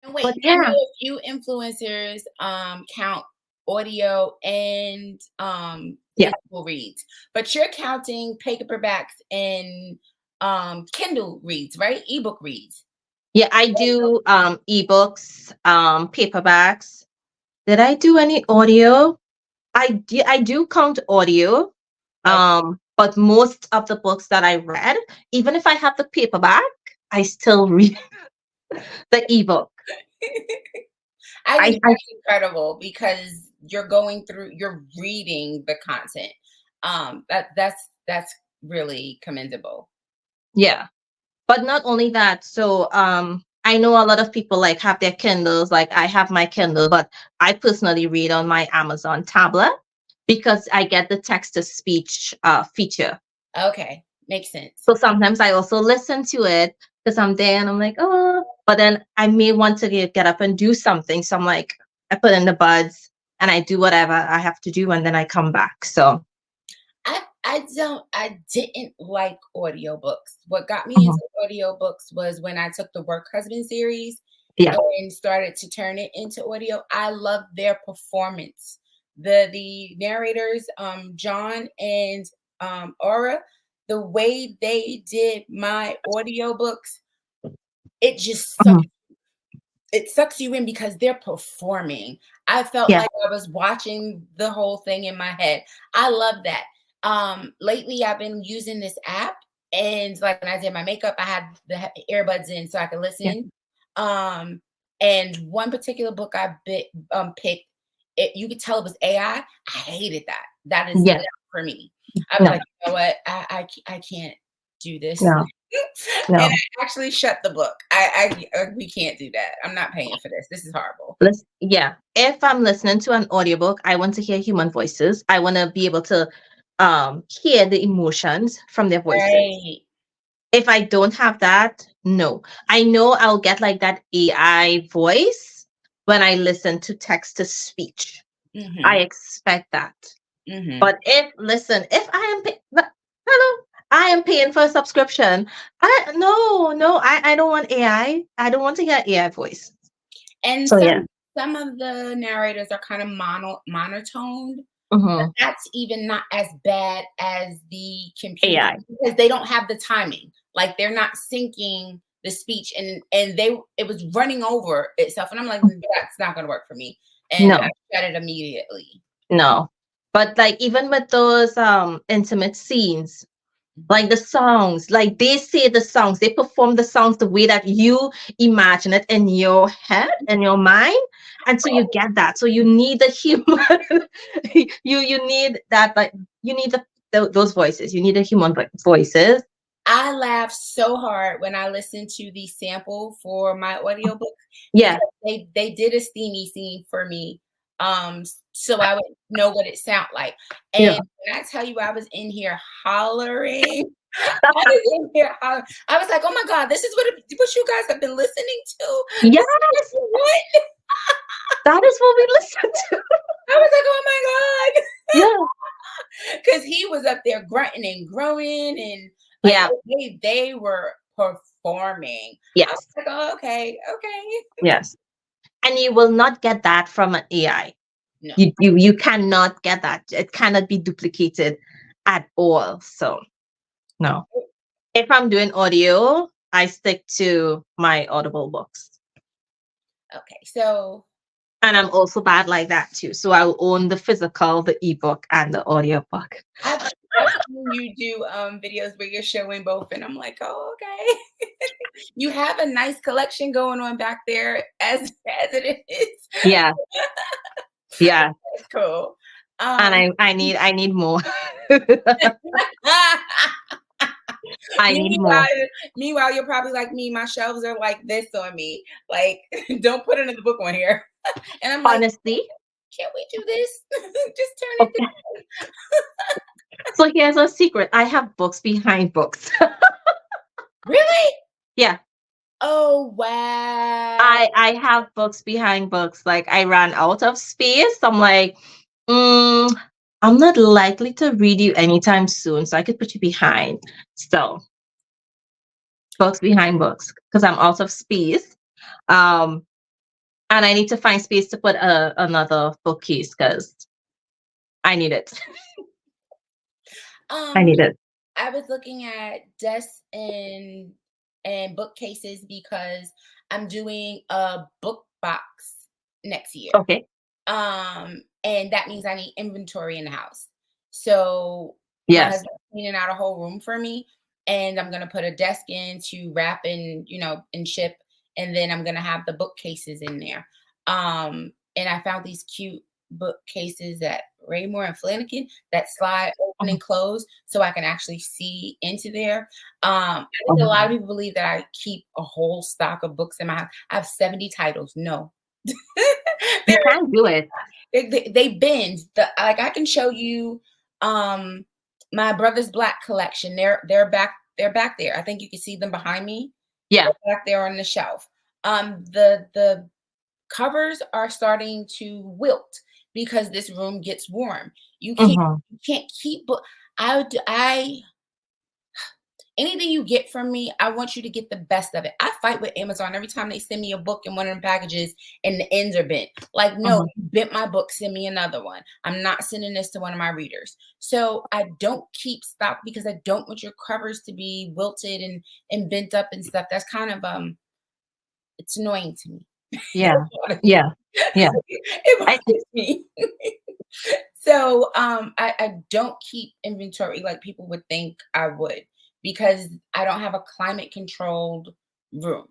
And wait, But I know yeah, a few influencers count audio and yeah, physical reads, but you're counting paperbacks and Kindle reads, right? Ebook reads. yeah. I do ebooks, paperbacks. Did I do any audio? I do count audio. Okay. But most of the books that I read, even if I have the paperback, I still read the ebook. I think I that's incredible because you're reading the content. That's really commendable. Yeah. But not only that, so I know a lot of people like have their Kindles, like I have my Kindle, but I personally read on my Amazon tablet because I get the text to speech feature. Okay, makes sense. So sometimes I also listen to it because I'm there and I'm like, oh, but then I may want to get up and do something. So I'm like, I put in the buds and I do whatever I have to do and then I come back. So I didn't like audiobooks. What got me mhm, into audiobooks was when I took the Work Husband series yeah. and started to turn it into audio. I loved their performance. The narrators, John and Aura, the way they did my audiobooks, it just Mhm, sucks you in because they're performing. I felt yeah. like I was watching the whole thing in my head. I love that. Lately I've been using this app, and like when I did my makeup, I had the earbuds in so I could Yeah. listen. Um, and one particular book picked, it you could tell it was AI. I hated that. That is Yeah. not for me. I was No, like, you know what? I can't do this. no, And no. I actually shut the book. We can't do that. I'm not paying for this. This is horrible. Yeah. If I'm listening to an audiobook, I want to hear human voices. I want to be able to hear the emotions from their voices. Right. If I don't have that, no. I know I'll get like that AI voice when I listen to text to speech. I Mhm. expect that. Mhm. But if I am hello, I am paying for a subscription. I don't want AI. I don't want to hear AI voice. And So yeah. some of the narrators are kind of monotoned, but Hmm. that's even not as bad as the computer AI. because they don't have the timing. Like they're not syncing the speech, and it was running over itself, and I'm like, that's not gonna work for me. And I No, shut it immediately. no. But like even with those intimate scenes, like the songs, like they say the songs, they perform the songs the way that you imagine it in your head, in your mind. And so you get that. So you need the human, you need that, like you need those voices. You need the human voices. I laughed so hard when I listened to the sample for my audiobook Yeah. because they did a steamy scene for me, so I would know what it sound like. Yeah. And when I tell you I was in here hollering, I was in here hollering. I was like, "Oh my god, this is what you guys have been listening to? Yes, This is what?" that is what we listen to. I was like, "Oh my god." Yeah. Because he was up there grunting and growing and like Yeah. they were performing. I was Yes. like, oh, okay, okay. Yes. And you will not get that from an AI. No. You cannot get that. It cannot be duplicated at all. So no. If I'm doing audio, I stick to my Audible books. Okay, so And I'm also bad like that too. So I'll own the physical, the ebook, and the audio book. I've I've seen you do videos where you're showing both, and I'm like, oh, okay. You have a nice collection going on back there as it is. Yeah, yeah. That's cool. And Um I need more. I need more. Meanwhile meanwhile, you're probably like me, my shelves are like this on me, like, "Don't put another book on here." And I'm like, Honestly. "Can't we do this? Just turn it Okay. this way." So here's a secret. I have books behind books. Really? Yeah. Oh, wow. I have books behind books. Like I ran out of space. I'm like, mm, I'm not likely to read you anytime soon, so I could put you behind. So books behind books because I'm out of space. Um, And I need to find space to put another bookcase because I need it. I Um, need it. I was looking at desks and bookcases because I'm doing a book box next year. Okay. And that means I need inventory in the house. So my Yes. husband's cleaning out a whole room for me, and I'm gonna put a desk in to wrap and and ship, and then I'm gonna have the bookcases in there. And I found these cute bookcases at Raymore and Flanagan that slide open Mhm. and close, so I can actually see into there. I think a Mhm. lot of people believe that I keep a whole stock of books in my house. I have 70 titles. No. You There can do it. they bend. Like I can show you um my brother's black collection. They're back there. I think you can see them behind me. Yeah. They're back there on the shelf. The covers are starting to wilt because this room gets warm. You can't Hmm. you can't keep book. I anything you get from me, I want you to get the best of it. I fight with Amazon every time they send me a book in one of them packages and the ends are bent. Like, no, Hmm. you bent my book, send me another one. I'm not sending this to one of my readers. So I don't keep stock because I don't want your covers to be wilted and bent up and stuff. That's kind of it's annoying to me. Yeah. Yeah. Yeah. It I bothers me. So I don't keep inventory like people would think I would because I don't have a climate controlled room,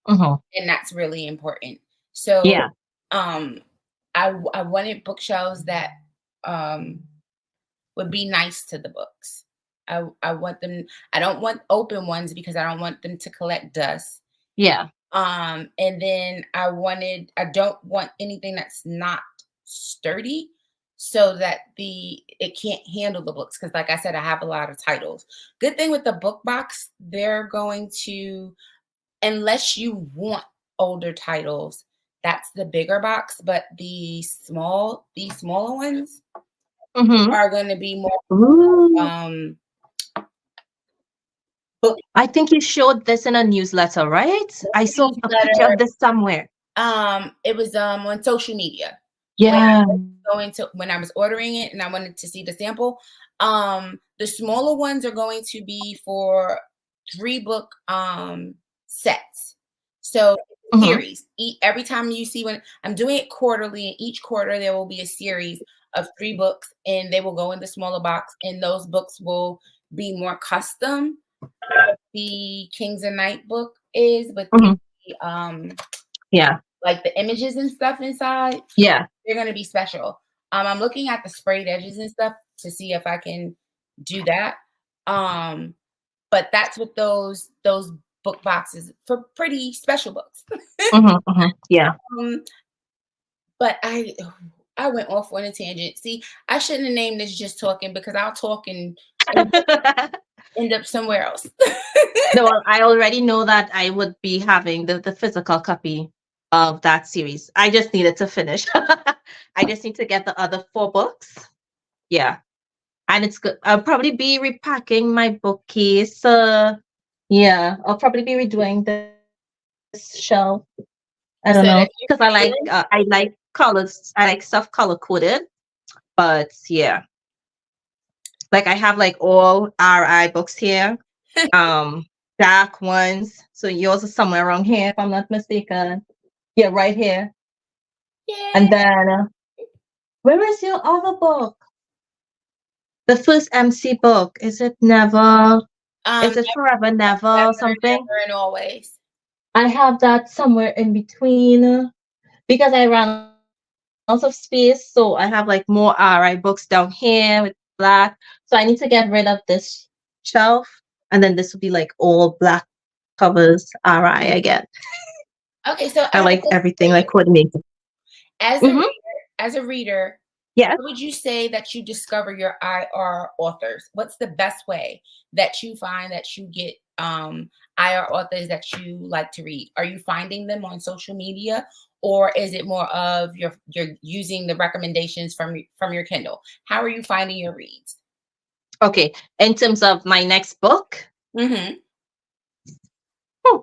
mhm. and that's really important. So Yeah. um I wanted bookshelves that um would be nice to the books. I want them. I don't want open ones because I don't want them to collect dust. Yeah. And then I don't want anything that's not sturdy so that it can't handle the books. Cause like I said, I have a lot of titles. Good thing with the book box, they're going to, unless you want older titles, that's the bigger box. But these smaller ones Hmm. are going to be more Ooh. um book I think you showed this in a newsletter, right? I saw a picture newsletter. of this somewhere. It was on social media. Yeah. Going to when I was ordering it and I wanted to see the sample. The smaller ones are going to be for 3 book sets. So Hmm. series. Every time you see when I'm doing it quarterly, and each quarter there will be a series of 3 books and they will go in the smaller box and those books will be more custom. The Kings and Knight book is with Hmm. Yeah. like the images and stuff inside. Yeah. They're gonna be special. I'm looking at the sprayed edges and stuff to see if I can do that. Um, but that's what those book boxes for pretty special books. Hmm. Hmm. Yeah. um, but I went off on a tangent. See, I shouldn't have named this just talking because I'll talk and end end up somewhere else. No, well, I already know that I would be having the physical copy of that series. I just needed to finish. I just need to get the other 4 books. Yeah. And it's good. I'll probably be repacking my bookcase. Yeah, I'll probably be redoing this shelf. I don't know You because said that I like colors. I like stuff color coded. But yeah, like I have like all RI books here. Um, dark ones. So yours is somewhere around here, if I'm not mistaken. Yeah, right here. yeah. And then where is your other book? The first MC book. Is it never? Is it forever never Never, something? never, and always. I have that somewhere in between because I ran out of space. So I have like more RI books down here with black. So I need to get rid of this shelf. And then this will be like all black covers RI again. Okay, so I I have a like question for everything like you. coordinated. As a Hmm. reader, as a reader, Yes. how would you say that you discover your IR authors? What's the best way that you find that you get IR authors that you like to read? Are you finding them on social media, or is it more of you're using the recommendations from your Kindle? How are you finding your reads? Okay. In terms of my next book, Hmm. hmm,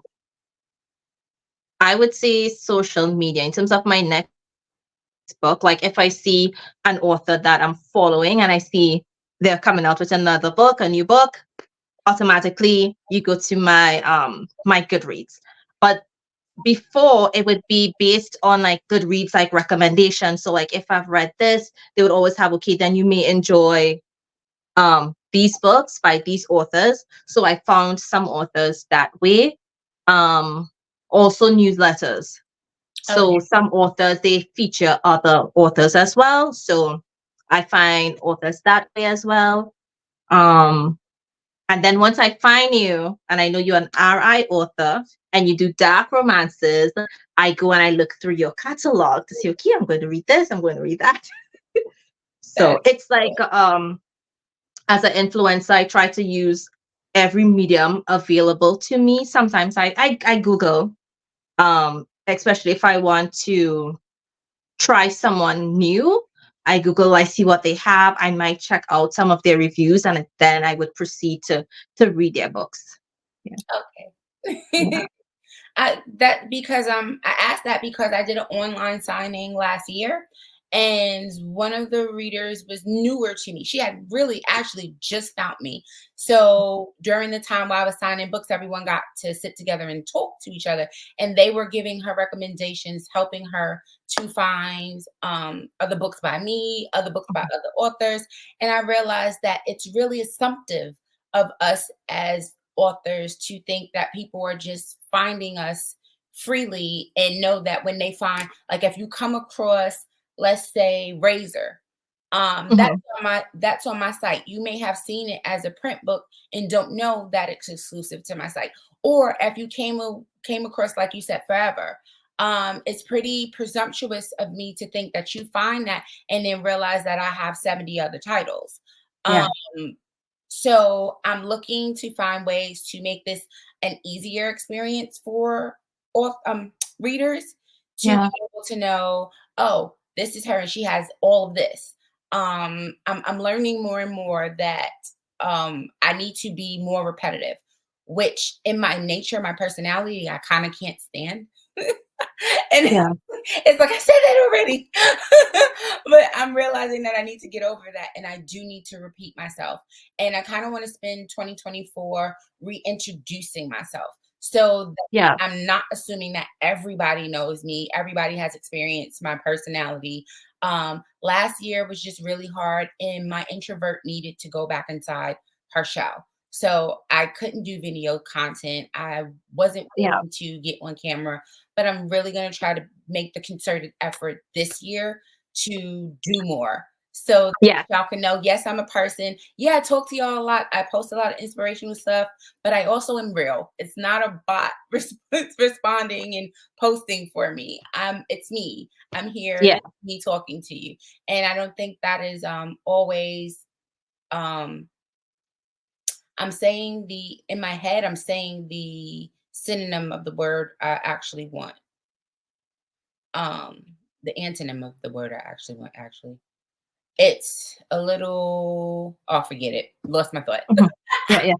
I would say social media in terms of my next book. Like if I see an author that I'm following and I see they're coming out with another book, a new book, automatically you go to my Goodreads. But before it would be based on like Goodreads like recommendations. So like if I've read this, they would always have, okay, then you may enjoy these books by these authors. So I found some authors that way. Um Also newsletters. So Okay. some authors they feature other authors as well. So I find authors that way as well. Um and then once I find you and I know you're an RI author and you do dark romances, I go and I look through your catalog to see, okay, I'm going to read this, I'm going to read that. That So it's like as an influencer, I try to use every medium available to me. Sometimes I Google, especially if I want to try someone new. I Google, I see what they have. I might check out some of their reviews, and then I would proceed to read their books. Yeah, okay. yeah, I asked that because I did an online signing last year, and one of the readers was newer to me. She had really actually just found me. So during the time while I was signing books, everyone got to sit together and talk to each other, and they were giving her recommendations, helping her to find other books by me, other books by mhm, other authors. And I realized that it's really assumptive of us as authors to think that people are just finding us freely, and know that when they find, like, if you come across, let's say, Razor, mhm, that's on my site. You may have seen it as a print book and don't know that it's exclusive to my site. Or if you came across, like you said, Forever, it's pretty presumptuous of me to think that you find that and then realize that I have 70 other titles. um yeah, so I'm looking to find ways to make this an easier experience for readers, to be yeah, able to know, oh, this is her and she has all of this. I'm learning more and more that I need to be more repetitive, which in my nature, my personality, I kind of can't stand. And yeah, it's like I said that already. But I'm realizing that I need to get over that and I do need to repeat myself. And I kind of want to spend 2024 reintroducing myself. So yeah, that I'm not assuming that everybody knows me, everybody has experienced my personality. Last year was just really hard, and my introvert needed to go back inside her shell. So I couldn't do video content. I wasn't yeah, willing to get on camera, but I'm really going to try to make the concerted effort this year to do more. So yeah, y'all can know, yes, I'm a person. Yeah, I talk to y'all a lot. I post a lot of inspirational stuff, but I also am real. It's not a bot responding and posting for me. It's me. I'm here. yeah, This is me talking to you. And I don't think that is always um I'm saying the in my head, I'm saying the synonym of the word I actually want. Um, the antonym of the word I actually want, actually. It's a little, oh, forget it. Lost my thought. mhm, yeah, yeah.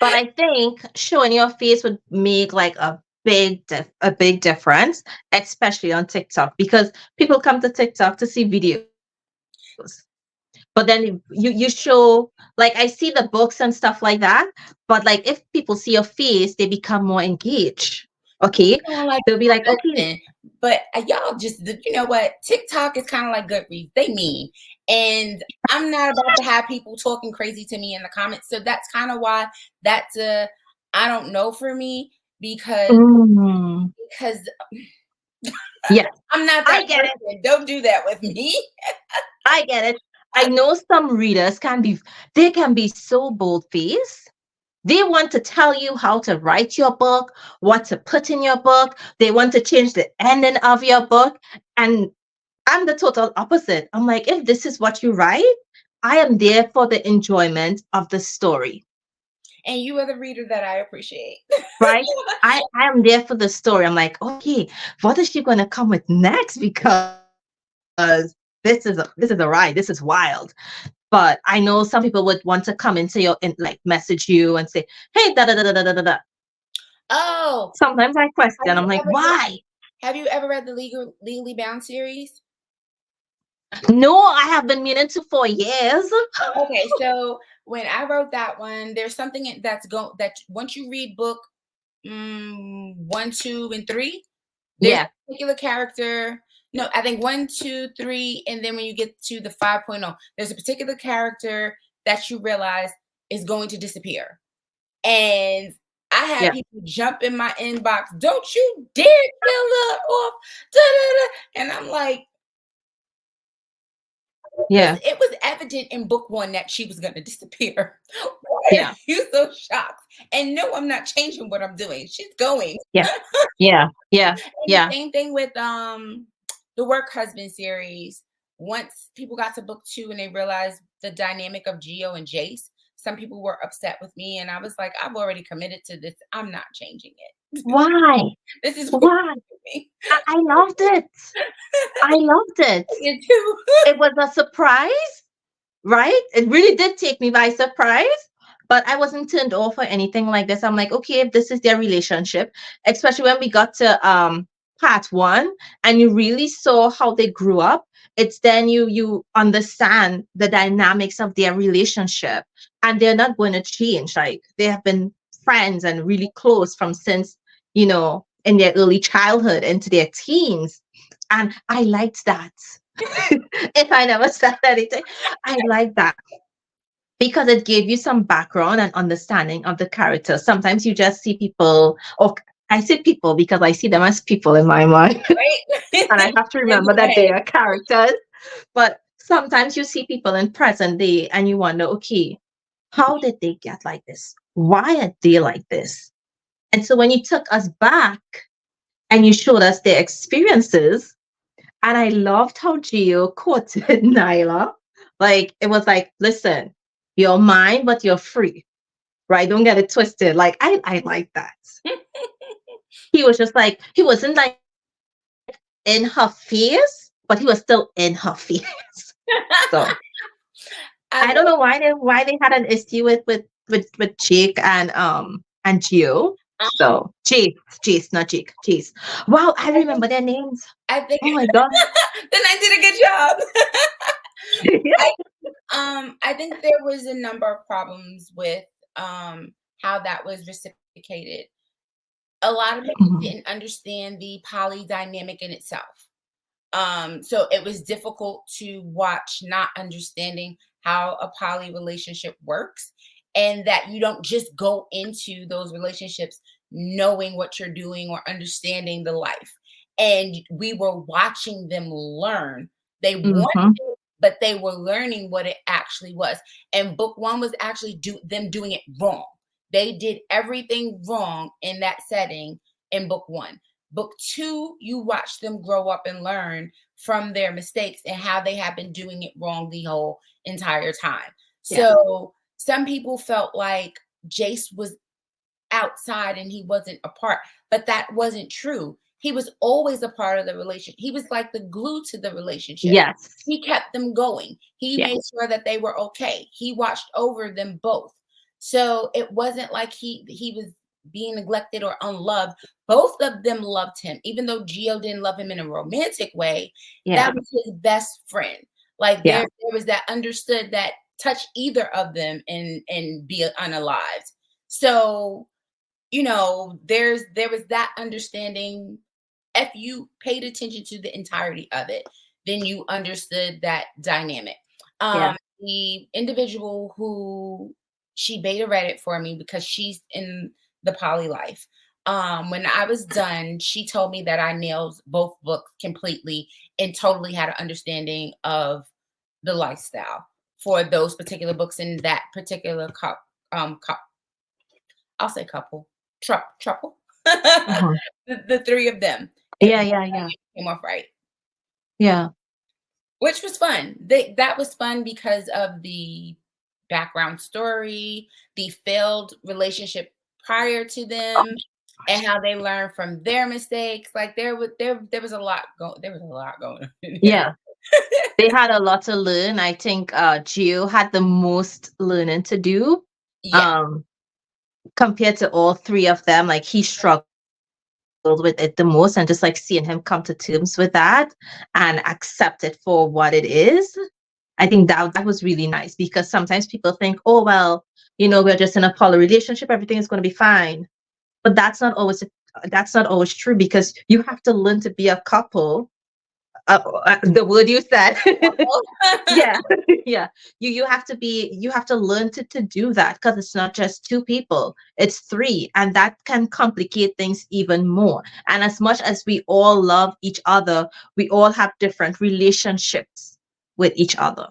But I think showing your face would make like a big difference, especially on TikTok, because people come to TikTok to see videos. But then you show, like, I see the books and stuff like that, but like if people see your face, they become more engaged. Okay, Kinda like, they'll be like, okay, listen, but y'all just, you know what? TikTok is kind of like Goodreads. They mean, and I'm not about to have people talking crazy to me in the comments. So that's kind of why that's a I don't know for me, because mm, because yes, I'm not that I get it. person. Don't do that with me. I get it. I know some readers they can be so bold faced. They want to tell you how to write your book, what to put in your book. They want to change the ending of your book. And I'm the total opposite. I'm like, if this is what you write, I am there for the enjoyment of the story, And you are the reader that I appreciate. right? I am there for the story. I'm like, okay, what is she going to come with next? Because this is a ride. This is wild. But I know some people would want to come into your and like message you and say, hey, da da da da da da da. Oh, Sometimes I have question. you I'm like, ever read why? the Legally Bound series? No, I have been meaning to for years. Okay, so when I wrote that one, there's something that once you read book 1, 2, and 3, there's Yeah, a particular character. No, I think 1, 2, 3, and then when you get to the 5.0, there's a particular character that you realize is going to disappear. And I had yeah, people jump in my inbox, don't you dare kill her off. Da, da, da. And I'm like, yeah, it was evident in book 1 that she was gonna disappear. Why are yeah, you so shocked? And no, I'm not changing what I'm doing. She's going. yeah, yeah, yeah, And the yeah, same thing with the Work Husband series. Once people got to book 2 and they realized the dynamic of Geo and Jace, some people were upset with me, and I was like, I've already committed to this. I'm not changing it. why? This is what Why? you're doing. I loved it. I loved it. I did too. It was a surprise, right? It really did take me by surprise, but I wasn't turned off or anything like this. I'm like, okay, if this is their relationship, especially when we got to part one and you really saw how they grew up, it's then you understand the dynamics of their relationship, and they're not going to change. Like they have been friends and really close from since, in their early childhood into their teens. And I liked that. If I never said anything, I like that because it gave you some background and understanding of the character. Sometimes you just see people, or I say people because I see them as people in my mind, Right? and I have to In remember my that they head. are characters. But sometimes you see people in present day and you wonder, okay, how did they get like this? Why are they like this? And so when you took us back and you showed us their experiences, and I loved how Gio quoted Nyla. Like, it was like, listen, you're mine, but you're free, right? Don't get it twisted. Like, I like that. He was just like, he wasn't like in her face, but he was still in her face. So I I don't know love why they had an issue with Jake and Gio. So Jace, not Jake, Jace. Wow, I I think remember their names. I think Oh my god. then I did a good job. I I think there was a number of problems with how that was reciprocated. A lot of people Mhm. didn't understand the poly dynamic in itself. So it was difficult to watch not understanding how a poly relationship works, and that you don't just go into those relationships knowing what you're doing or understanding the life. And we were watching them learn. They wanted Mhm. it, but they were learning what it actually was. And book 1 was actually them doing it wrong. They did everything wrong in that setting in book 1. Book 2, you watch them grow up and learn from their mistakes and how they have been doing it wrong the whole entire time. Yeah. So some people felt like Jace was outside and he wasn't a part, but that wasn't true. He was always a part of the relationship. He was like the glue to the relationship. Yes. He kept them going. He Yeah. made sure that they were okay. He watched over them both. So it wasn't like he was being neglected or unloved. Both of them loved him, even though Gio didn't love him in a romantic way. That Yeah. was his best friend. Like Yeah. there was that understood that touch either of them and be unalived. So there was that understanding. If you paid attention to the entirety of it, then you understood that dynamic. Yeah. The individual who she beta read it for me because she's in the poly life. When I was done, she told me that I nailed both books completely and totally had an understanding of the lifestyle for those particular books in that particular I'll say couple. Trouble. Uh-huh. The 3 of them. And Yeah. Yeah. Yeah. came off right, Yeah. which was fun. That was fun because of the background story, the failed relationship prior to them, and how they learned from their mistakes. Like there was a lot going on in there. Yeah. They had a lot to learn. I think Gio had the most learning to do. Yeah. Um, compared to all three of them, like he struggled with it the most, and just like seeing him come to terms with that and accept it for what it is, I think that was really nice, because sometimes people think, oh well, we're just in a poly relationship, everything is going to be fine. But that's not always true, because you have to learn to be a couple. The word you said. Yeah. Yeah, you have to learn to do that, because it's not just two people, it's three, and that can complicate things even more. And as much as we all love each other, we all have different relationships with each other.